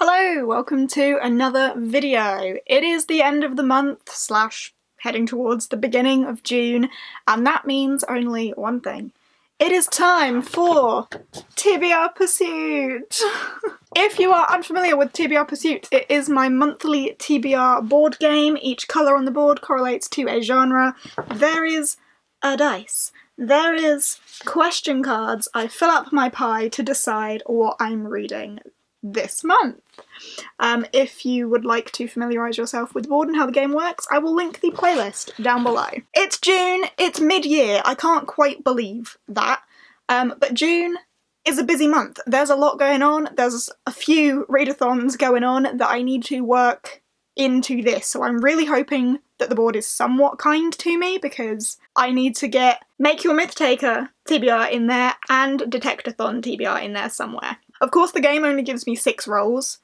Hello, welcome to another video. It is the end of the month slash heading towards the beginning of June, and that means only one thing. It is time for TBR Pursuit! If you are unfamiliar with TBR Pursuit, it is my monthly TBR board game. Each colour on the board correlates to a genre. There is a dice. There is question cards. I fill up my pie to decide what I'm reading this month. If you would like to familiarise yourself with the board and how the game works, I will link the playlist down below. It's June, it's mid-year, I can't quite believe that, but June is a busy month. There's a lot going on, there's a few readathons going on that I need to work into this, so I'm really hoping that the board is somewhat kind to me because I need to get Make Your Myth Taker TBR in there and Detectathon TBR in there somewhere. Of course, the game only gives me 6 rolls,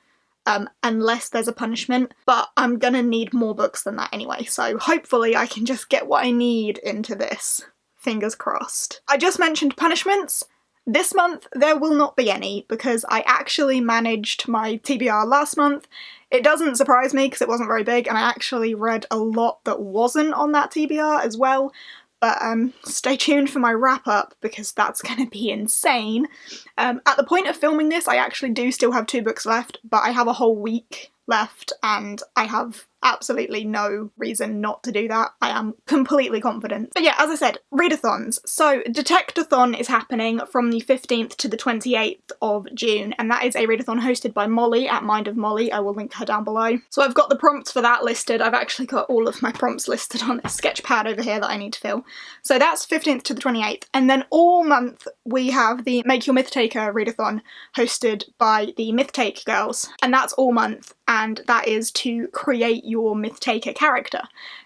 unless there's a punishment, but I'm gonna need more books than that anyway, so hopefully I can just get what I need into this. Fingers crossed. I just mentioned punishments. This month there will not be any, because I actually managed my TBR last month. It doesn't surprise me because it wasn't very big, and I actually read a lot that wasn't on that TBR as well. But stay tuned for my wrap-up because that's going to be insane. At the point of filming this, I actually do still have 2 books left, but I have a whole week left and I have absolutely no reason not to do that. I am completely confident. But yeah, as I said, readathons. So Detectathon is happening from the 15th to the 28th of June, and that is a readathon hosted by Molly at Mind of Molly. I will link her down below. So I've got the prompts for that listed. I've actually got all of my prompts listed on this sketch pad over here that I need to fill. So that's 15th to the 28th, and then all month we have the Make Your Myth Taker readathon hosted by the Myth Take girls, and that's all month, and that is to create your Myth Taker character.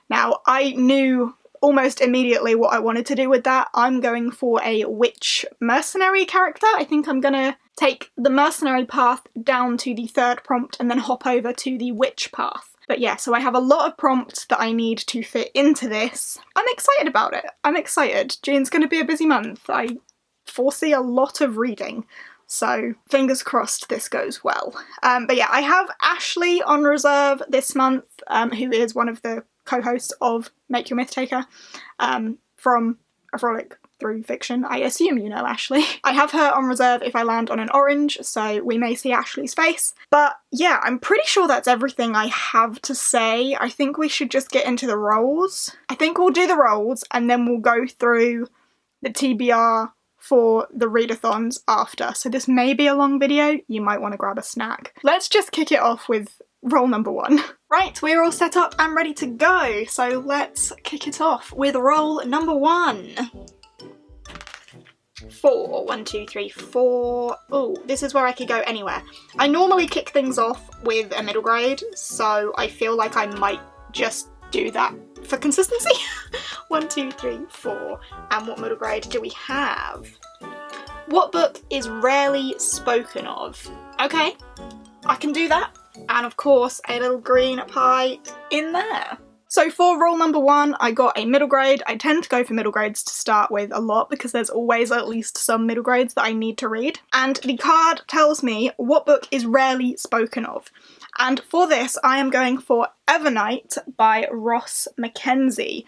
Now, I knew almost immediately what I wanted to do with that. I'm going for a witch mercenary character. I think I'm gonna take the mercenary path down to the 3rd prompt and then hop over to the witch path. But yeah, so I have a lot of prompts that I need to fit into this. I'm excited about it. I'm excited. June's gonna be a busy month. I foresee a lot of reading. So fingers crossed this goes well. But yeah, I have Ashley on reserve this month, who is one of the co-hosts of Make Your Myth Taker, from A Frolic Through Fiction. I assume you know Ashley. I have her on reserve if I land on an orange, so we may see Ashley's face. But yeah, I'm pretty sure that's everything I have to say. I think we should just get into the roles. I think we'll do the roles and then we'll go through the TBR for the readathons after. So this may be a long video, you might want to grab a snack. Let's just kick it off with roll number 1. Right, we're all set up and ready to go, so let's kick it off with roll number 1. 4. 1, 2, 3, 4. Oh, this is where I could go anywhere. I normally kick things off with a middle grade, so I feel like I might just do that for consistency. 1, 2, 3, 4. And what middle grade do we have? What book is rarely spoken of? Okay, I can do that. And of course, a little green pie in there. So for roll number 1, I got a middle grade. I tend to go for middle grades to start with a lot because there's always at least some middle grades that I need to read. And the card tells me what book is rarely spoken of. And for this, I am going for Evernight by Mckenzie.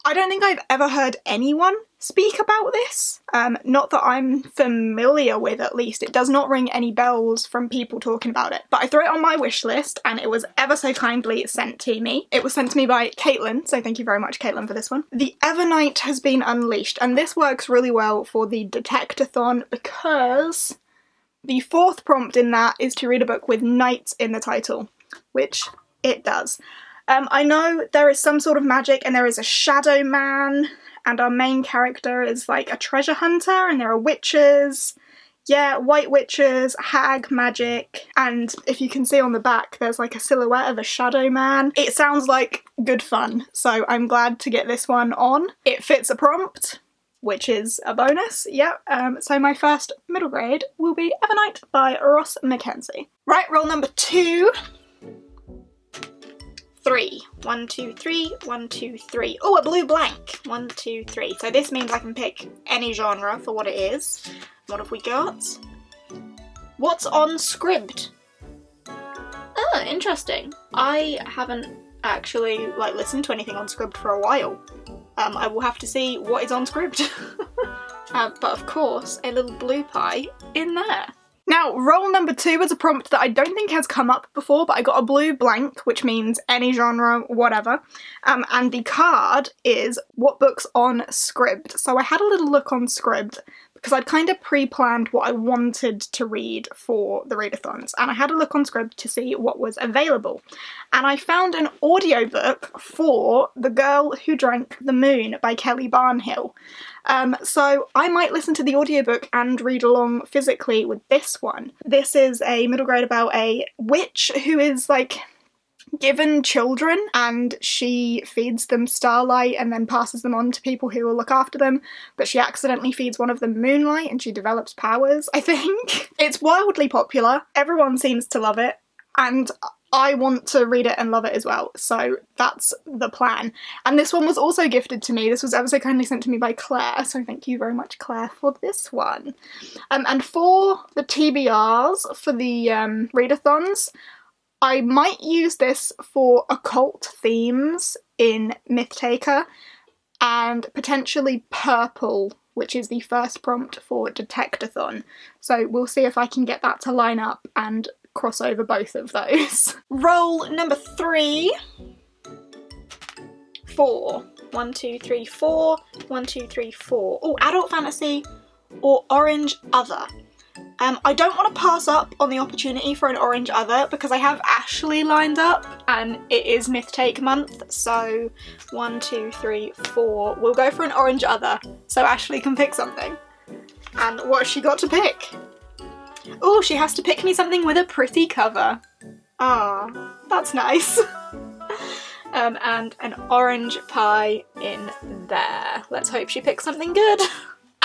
I don't think I've ever heard anyone speak about this. Not that I'm familiar with, at least. It does not ring any bells from people talking about it. But I threw it on my wish list and it was ever so kindly sent to me. It was sent to me by Caitlin, so thank you very much, Caitlin, for this one. The Evernight has been unleashed, and this works really well for the Detectathon because the 4th prompt in that is to read a book with night in the title, which it does. I know there is some sort of magic and there is a shadow man and our main character is like a treasure hunter and there are witches. Yeah, white witches, hag magic, and if you can see on the back there's like a silhouette of a shadow man. It sounds like good fun, so I'm glad to get this one on. It fits a prompt, which is a bonus, yeah. So my first middle grade will be Evernight by Mckenzie. Right, roll number 2. 3. 1, 2, 3, 1, 2, 3. Oh, a blue blank. 1, 2, 3. So this means I can pick any genre for what it is. What have we got? What's on Scribd? Interesting. I haven't actually listened to anything on Scribd for a while. I will have to see what is on Scribd. But of course, a little blue pie in there. Now, roll number 2 is a prompt that I don't think has come up before, but I got a blue blank, which means any genre, whatever. And the card is what books on Scribd. So I had a little look on Scribd because I'd kind of pre-planned what I wanted to read for the readathons, and I had a look on Scribd to see what was available. And I found an audiobook for The Girl Who Drank the Moon by Kelly Barnhill. So I might listen to the audiobook and read along physically with this one. This is a middle grade about a witch who is given children, and she feeds them starlight and then passes them on to people who will look after them, but she accidentally feeds one of them moonlight and she develops powers, I think. It's wildly popular, everyone seems to love it, and I want to read it and love it as well, so that's the plan. And this one was also gifted to me. This was ever so kindly sent to me by Claire, so thank you very much, Claire, for this one. And for the TBRs, for the readathons, I might use this for occult themes in Mythtaker, and potentially purple, which is the first prompt for Detectathon. So we'll see if I can get that to line up and cross over both of those. Roll number 3. 4. 1, 2, 3, 4. 1, 2, 3, 4. Oh, adult fantasy or orange other. I don't want to pass up on the opportunity for an orange other because I have Ashley lined up and it is Mythtake month, so 1, 2, 3, 4. We'll go for an orange other so Ashley can pick something. And what has she got to pick? Oh, she has to pick me something with a pretty cover. Ah, that's nice. And an orange pie in there. Let's hope she picks something good.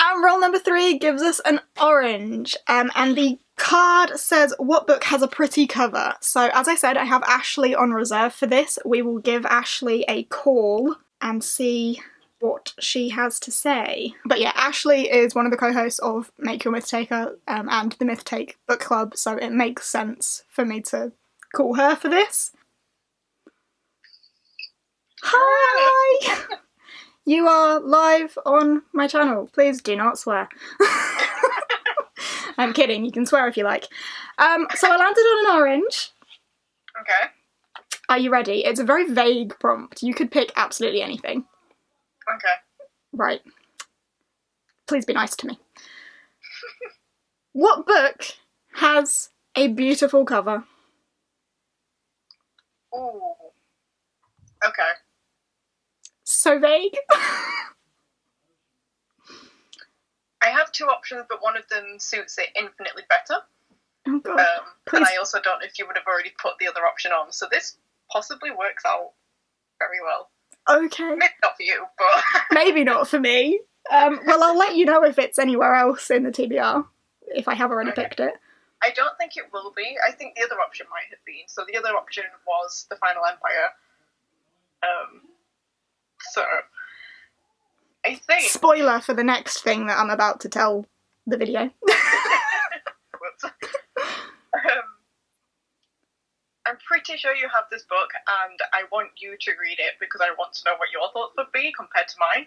And roll number 3 gives us an orange, and the card says what book has a pretty cover. So as I said, I have Ashley on reserve for this. We will give Ashley a call and see what she has to say. But yeah, Ashley is one of the co-hosts of Make Your Mythtaker and the Mythtake Book Club, so it makes sense for me to call her for this. Hi! You are live on my channel. Please do not swear. I'm kidding, you can swear if you like. So I landed on an orange. Okay. Are you ready? It's a very vague prompt. You could pick absolutely anything. Okay. Right. Please be nice to me. What book has a beautiful cover? Ooh. Okay. So vague. I have 2 options, but one of them suits it infinitely better. Oh god. And I also don't know if you would have already put the other option on, so this possibly works out very well. Okay. Maybe not for you, but... Maybe not for me. Well, I'll let you know if it's anywhere else in the TBR, if I have already picked it. I don't think it will be. I think the other option might have been. So the other option was The Final Empire. So, I think... Spoiler for the next thing that I'm about to tell the video. I'm pretty sure you have this book, and I want you to read it because I want to know what your thoughts would be compared to mine.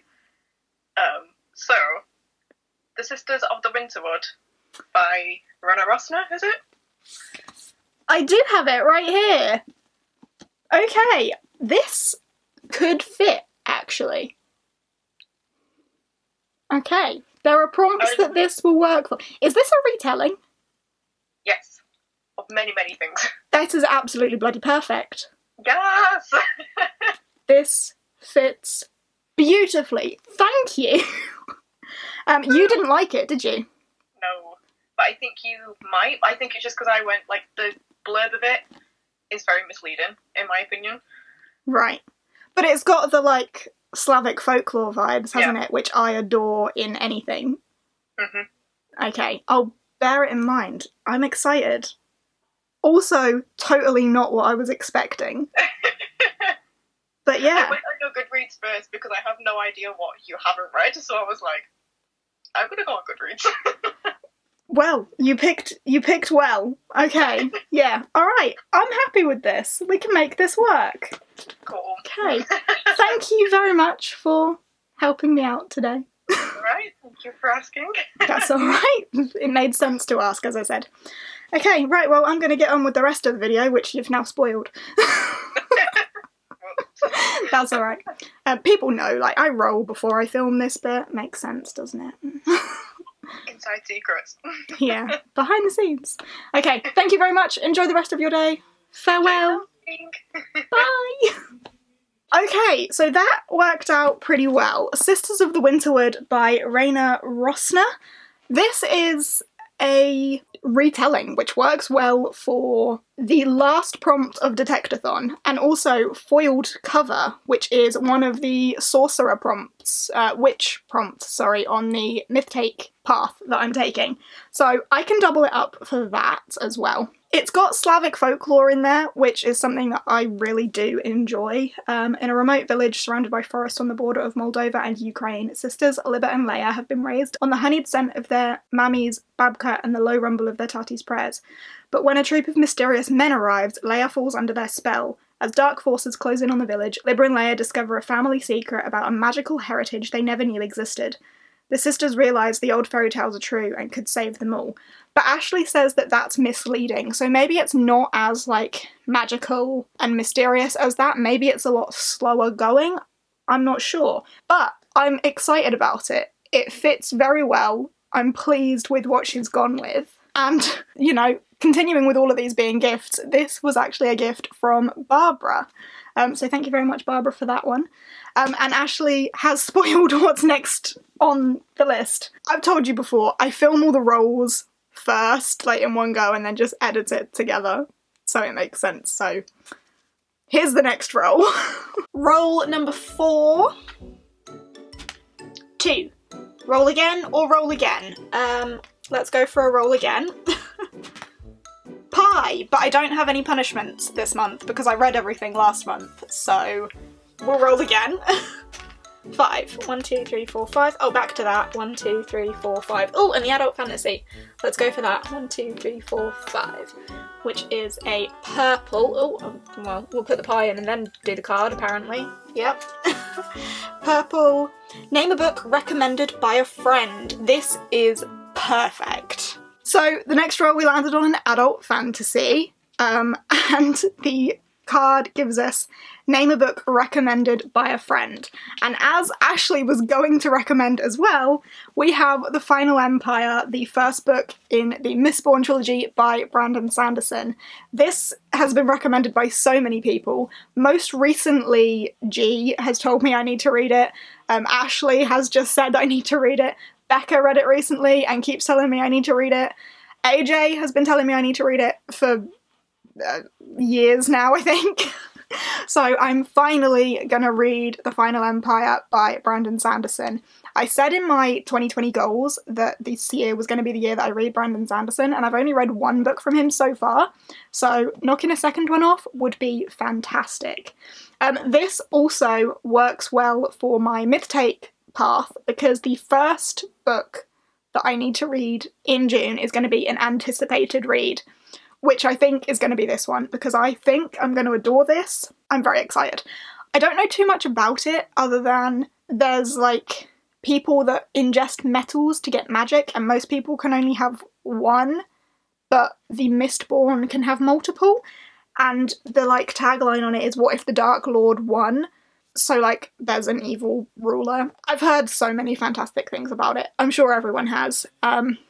So, The Sisters of the Winterwood by Rana Rosner, is it? I do have it right here. Okay, this could fit, actually. Okay, there are prompts that this will work for. Is this a retelling? Yes, of many, many things. That is absolutely bloody perfect. Yes! This fits beautifully. Thank you. You didn't like it, did you? No, but I think you might. I think it's just because I went, the blurb of it is very misleading, in my opinion. Right. But it's got the, Slavic folklore vibes, hasn't it? Which I adore in anything. Mm-hmm. Okay, I'll bear it in mind. I'm excited. Also, totally not what I was expecting. But yeah. I went on your Goodreads first because I have no idea what you haven't read, so I was like, I'm gonna go on Goodreads. Well, you picked well. Okay, yeah, alright, I'm happy with this. We can make this work. Cool. Okay, thank you very much for helping me out today. Alright, thank you for asking. That's alright. It made sense to ask, as I said. Okay, right, well, I'm going to get on with the rest of the video, which you've now spoiled. That's alright. People know, like, I roll before I film this bit. Makes sense, doesn't it? Inside secrets. Yeah, behind the scenes. Okay, thank you very much. Enjoy the rest of your day. Farewell. Bye. Okay, so that worked out pretty well. Sisters of the Winterwood by Rayna Rosner. This is a retelling which works well for the last prompt of Detectathon, and also foiled cover, which is one of the sorcerer prompts, witch prompts, sorry, on the myth take path that I'm taking. So I can double it up for that as well. It's got Slavic folklore in there, which is something that I really do enjoy. In a remote village surrounded by forests on the border of Moldova and Ukraine, sisters Libba and Leia have been raised on the honeyed scent of their mammies, Babka, and the low rumble of their tati's prayers. But when a troop of mysterious men arrives, Leia falls under their spell. As dark forces close in on the village, Libba and Leia discover a family secret about a magical heritage they never knew existed. The sisters realise the old fairy tales are true and could save them all. But Ashley says that that's misleading, so maybe it's not as, like, magical and mysterious as that. Maybe it's a lot slower going. I'm not sure. But I'm excited about it. It fits very well. I'm pleased with what she's gone with. And, you know, continuing with all of these being gifts, this was actually a gift from Barbara. So thank you very much, Barbara, for that one. And Ashley has spoiled what's next on the list. I've told you before, I film all the rolls first, like in one go, and then just edit it together so it makes sense. So here's the next roll. Roll number 4. 2. Roll again or roll again? Let's go for a roll again. Pie, but I don't have any punishments this month because I read everything last month, so we'll roll again. 5. 1, 2, 3, 4, 5. Oh, back to that. 1, 2, 3, 4, 5. Oh, and the adult fantasy. Let's go for that. 1, 2, 3, 4, 5. Which is a purple. Oh, well, we'll put the pie in and then do the card, apparently. Yep. Purple. Name a book recommended by a friend. This is perfect. So the next roll we landed on an adult fantasy, and the card gives us name a book recommended by a friend. And as Ashley was going to recommend as well, we have The Final Empire, the first book in the Mistborn trilogy by Brandon Sanderson. This has been recommended by so many people. Most recently, G has told me I need to read it. Ashley has just said I need to read it. Becca read it recently and keeps telling me I need to read it. AJ has been telling me I need to read it for years now, I think. So I'm finally gonna read The Final Empire by Brandon Sanderson. I said in my 2020 goals that this year was going to be the year that I read Brandon Sanderson, and I've only read one book from him so far, so knocking a second one off would be fantastic. This also works well for my myth take path, because the first book that I need to read in June is going to be an anticipated read, which I think is going to be this one, because I think I'm going to adore this. I'm very excited. I don't know too much about it, other than there's, like, people that ingest metals to get magic, and most people can only have one, but the Mistborn can have multiple, and the, like, tagline on it is, what if the Dark Lord won? So, like, there's an evil ruler. I've heard so many fantastic things about it. I'm sure everyone has.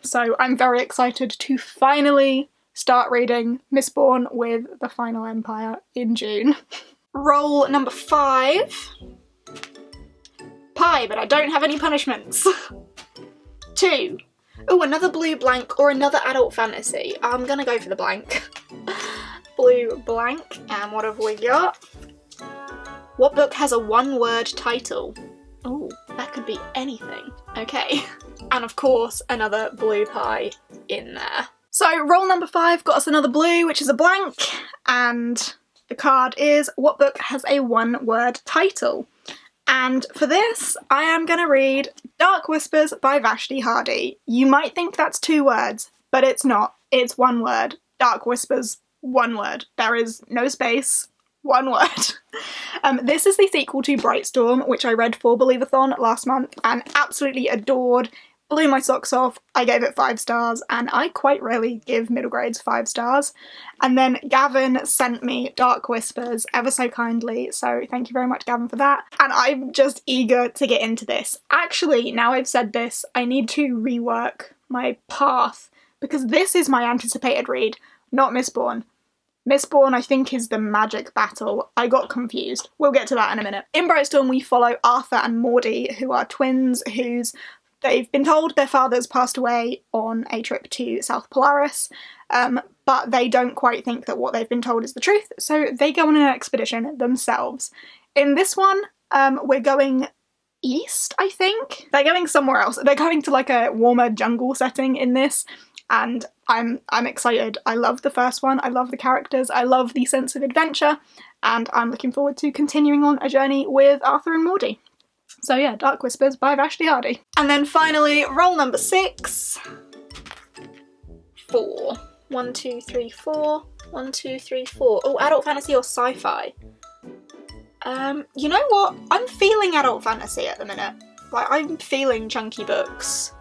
So I'm very excited to finally start reading Mistborn with The Final Empire in June. Roll number 5. Pie, but I don't have any punishments. 2. Oh, another blue blank or another adult fantasy. I'm gonna go for the blank. Blue blank, and what have we got? What book has a one-word title? Oh, that could be anything. Okay. And of course, another blue pie in there. So roll number 5 got us another blue, which is a blank, and the card is, what book has a one-word title? And for this, I am going to read Dark Whispers by Vashti Hardy. You might think that's 2 words, but it's not. It's 1 word. Dark Whispers, 1 word. There is no space, 1 word. This is the sequel to Brightstorm, which I read for Believathon last month and absolutely adored. Blew my socks off. I gave it 5 stars, and I quite rarely give middle grades 5 stars. And then Gavin sent me Dark Whispers ever so kindly, so thank you very much, Gavin, for that. And I'm just eager to get into this. Actually, now I've said this, I need to rework my path, because this is my anticipated read, not Mistborn. Mistborn, I think, is the magic battle. I got confused. We'll get to that in a minute. In Brightstorm, we follow Arthur and Maudie, who are twins they've been told their father's passed away on a trip to South Polaris, but they don't quite think that what they've been told is the truth, so they go on an expedition themselves. In this one, we're going east, I think? They're going somewhere else. They're going to like a warmer jungle setting in this, and I'm excited. I love the first one, I love the characters, I love the sense of adventure, and I'm looking forward to continuing on a journey with Arthur and Maudie. So yeah, Dark Whispers by Vashti Hardy. And then finally, roll number 6. 4. 1, 2, 3, 4. 1, 2, 3, 4. Oh, adult fantasy or sci-fi? You know what? I'm feeling adult fantasy at the minute. Like, I'm feeling chunky books.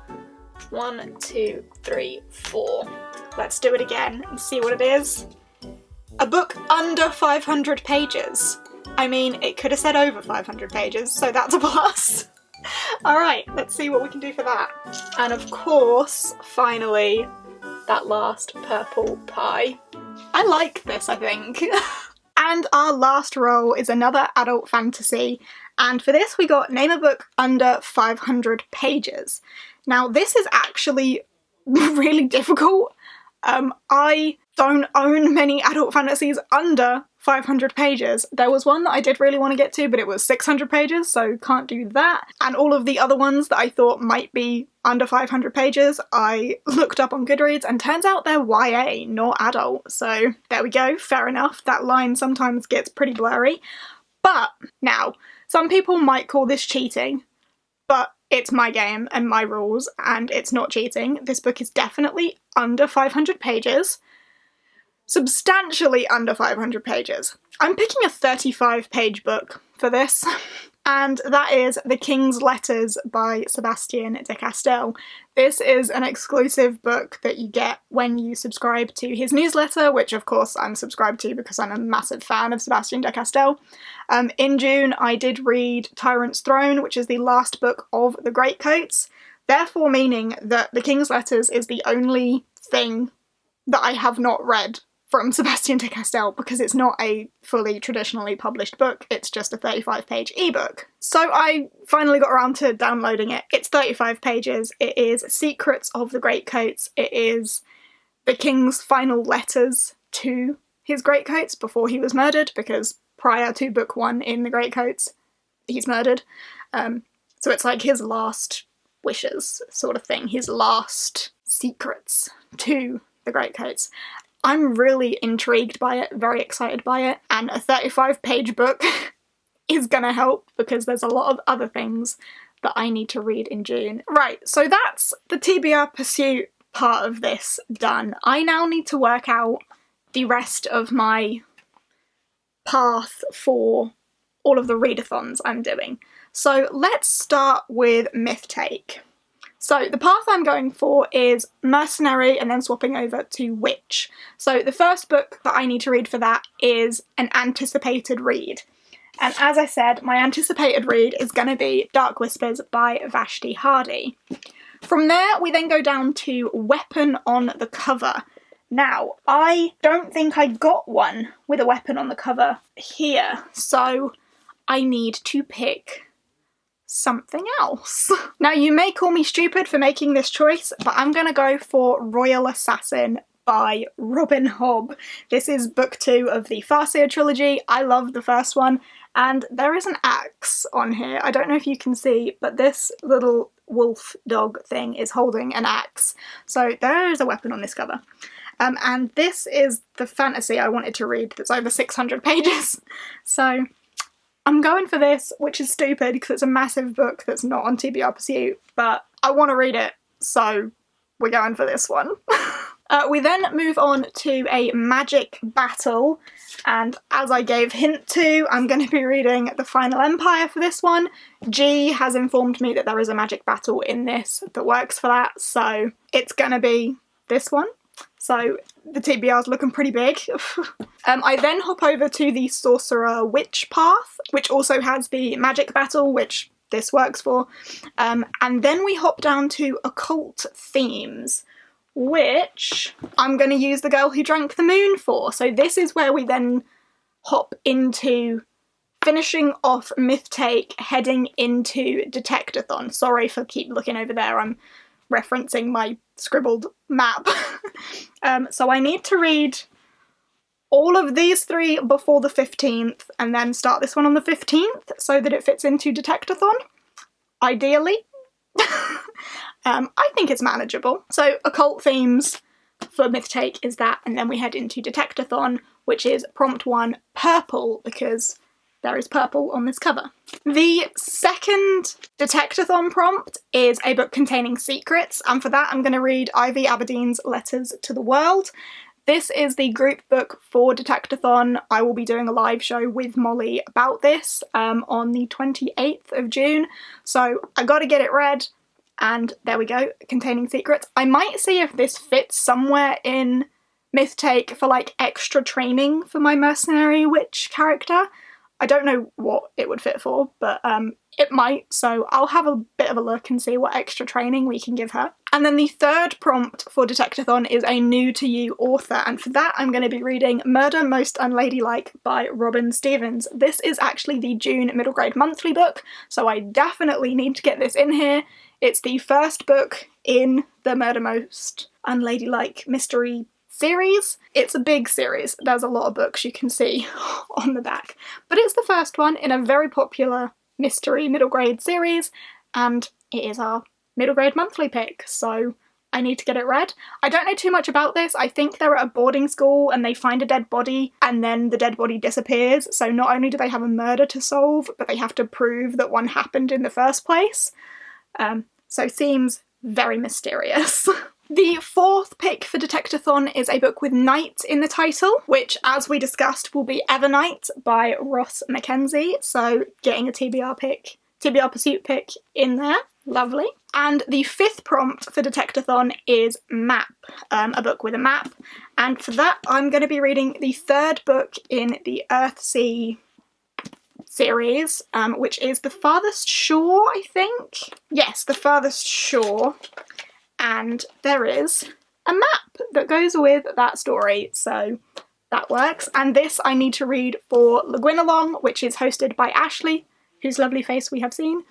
1, 2, 3, 4. Let's do it again and see what it is. A book under 500 pages. I mean, it could have said over 500 pages, so that's a plus. Alright, let's see what we can do for that. And of course, finally, that last purple pie. I like this, I think. And our last roll is another adult fantasy, and for this we got name a book under 500 pages. Now, this is actually really difficult. I don't own many adult fantasies under 500 pages. There was one that I did really want to get to, but it was 600 pages, so can't do that. And all of the other ones that I thought might be under 500 pages, I looked up on Goodreads, and turns out they're YA, not adult. So there we go, fair enough. That line sometimes gets pretty blurry. But now, some people might call this cheating, but it's my game and my rules, and it's not cheating. This book is definitely under 500 pages. Substantially under 500 pages. I'm picking a 35-page book for this, and that is The King's Letters by Sebastian de Castel. This is an exclusive book that you get when you subscribe to his newsletter, which of course I'm subscribed to because I'm a massive fan of Sebastian de Castel. In June I did read Tyrant's Throne, which is the last book of the Greatcoats, therefore meaning that The King's Letters is the only thing that I have not read from Sebastian de Castel, because it's not a fully traditionally published book, it's just a 35-page ebook. So I finally got around to downloading it. It's 35 pages, it is Secrets of the Greatcoats, it is the king's final letters to his Greatcoats before he was murdered, because prior to book 1 in the Greatcoats, he's murdered. So it's like his last wishes sort of thing, his last secrets to the Greatcoats. I'm really intrigued by it, very excited by it, and a 35-page book is gonna help because there's a lot of other things that I need to read in June. Right, so that's the TBR Pursuit part of this done. I now need to work out the rest of my path for all of the readathons I'm doing. So let's start with Myth Take. So the path I'm going for is Mercenary and then swapping over to Witch. So the first book that I need to read for that is an anticipated read. And as I said, my anticipated read is going to be Dark Whispers by Vashti Hardy. From there, we then go down to Weapon on the Cover. Now, I don't think I got one with a weapon on the cover here, so I need to pick something else. Now, you may call me stupid for making this choice, but I'm gonna go for Royal Assassin by Robin Hobb. This is book 2 of the Farseer trilogy. I love the first one, and there is an axe on here. I don't know if you can see, but this little wolf dog thing is holding an axe. So there is a weapon on this cover. And this is the fantasy I wanted to read that's over 600 pages. So I'm going for this, which is stupid because it's a massive book that's not on TBR Pursuit, but I want to read it, so we're going for this one. We then move on to a magic battle, and as I gave hint to, I'm going to be reading The Final Empire for this one. G has informed me that there is a magic battle in this that works for that, so it's going to be this one. So the TBR's looking pretty big. I then hop over to the Sorcerer Witch path, which also has the magic battle, which this works for. And then we hop down to occult themes, which I'm going to use The Girl Who Drank the Moon for. So this is where we then hop into finishing off Myth Take, heading into Detectathon. Sorry for keep looking over there, I'm referencing my scribbled map. So I need to read all of these 3 before the 15th and then start this one on the 15th so that it fits into Detectathon, ideally. I think it's manageable. So occult themes for Myth Take is that, and then we head into Detectathon, which is prompt 1 purple, because there is purple on this cover. The second Detectathon prompt is a book containing secrets, and for that I'm going to read Ivy Aberdeen's Letters to the World. This is the group book for Detectathon. I will be doing a live show with Molly about this on the 28th of June, so I gotta get it read, and there we go, containing secrets. I might see if this fits somewhere in Myth Take for like extra training for my mercenary witch character. I don't know what it would fit for, but it might, so I'll have a bit of a look and see what extra training we can give her. And then the third prompt for Detectathon is a new to you author, and for that I'm going to be reading Murder Most Unladylike by Robin Stevens. This is actually the June middle grade monthly book, so I definitely need to get this in here. It's the first book in the Murder Most Unladylike mystery series. It's a big series, there's a lot of books you can see on the back, but it's the first one in a very popular mystery middle grade series, and it is our middle grade monthly pick, so I need to get it read. I don't know too much about this. I think they're at a boarding school and they find a dead body and then the dead body disappears, so not only do they have a murder to solve, but they have to prove that one happened in the first place. So seems very mysterious. The fourth pick for Detectathon is a book with night in the title, which, as we discussed, will be Evernight by Mckenzie, so getting a TBR Pursuit pick in there. Lovely. And the fifth prompt for Detectathon is Map, a book with a map, and for that I'm going to be reading the third book in the Earthsea series, which is The Farthest Shore, I think? Yes, The Farthest Shore. And there is a map that goes with that story, so that works. And this I need to read for Le Guinalong, which is hosted by Ashley, whose lovely face we have seen.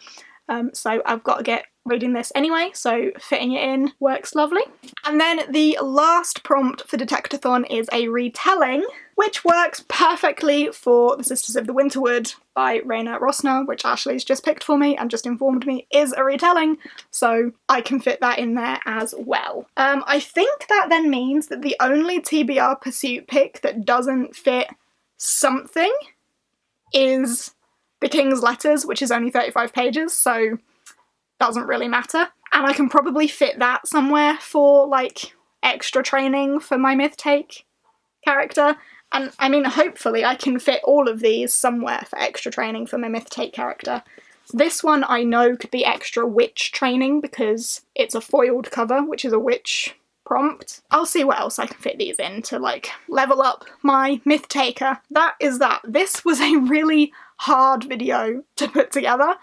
So I've got to get reading this anyway, so fitting it in works lovely. And then the last prompt for Detectathon is a retelling, which works perfectly for The Sisters of the Winterwood by Rayna Rosner, which Ashley's just picked for me and just informed me is a retelling, so I can fit that in there as well. I think that then means that the only TBR Pursuit pick that doesn't fit something is The King's Letters, which is only 35 pages, so doesn't really matter. And I can probably fit that somewhere for, like, extra training for my Myth Take character. And, I mean, hopefully I can fit all of these somewhere for extra training for my Myth Take character. This one I know could be extra witch training because it's a foiled cover, which is a witch prompt. I'll see what else I can fit these in to, like, level up my Myth Taker. That is that. This was a really hard video to put together.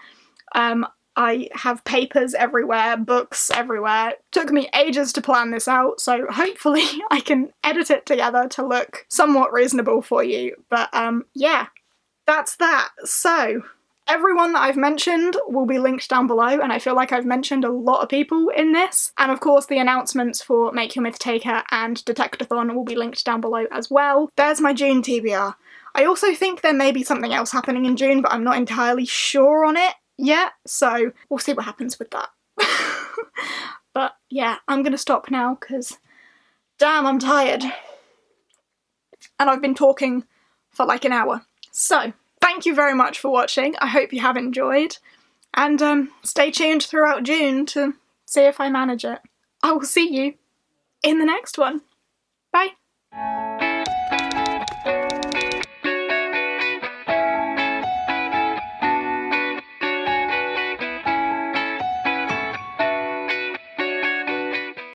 I have papers everywhere, books everywhere. It took me ages to plan this out, so hopefully I can edit it together to look somewhat reasonable for you. But yeah, that's that. So everyone that I've mentioned will be linked down below, and I feel like I've mentioned a lot of people in this. And of course the announcements for Make Your Myth Taker and Detectathon will be linked down below as well. There's my June TBR. I also think there may be something else happening in June, but I'm not entirely sure on it yet, so we'll see what happens with that. But yeah, I'm gonna stop now because damn, I'm tired. And I've been talking for like an hour. So, thank thank you very much for watching. I hope you have enjoyed. And stay tuned throughout June to see if I manage it. I will see you in the next one. Bye.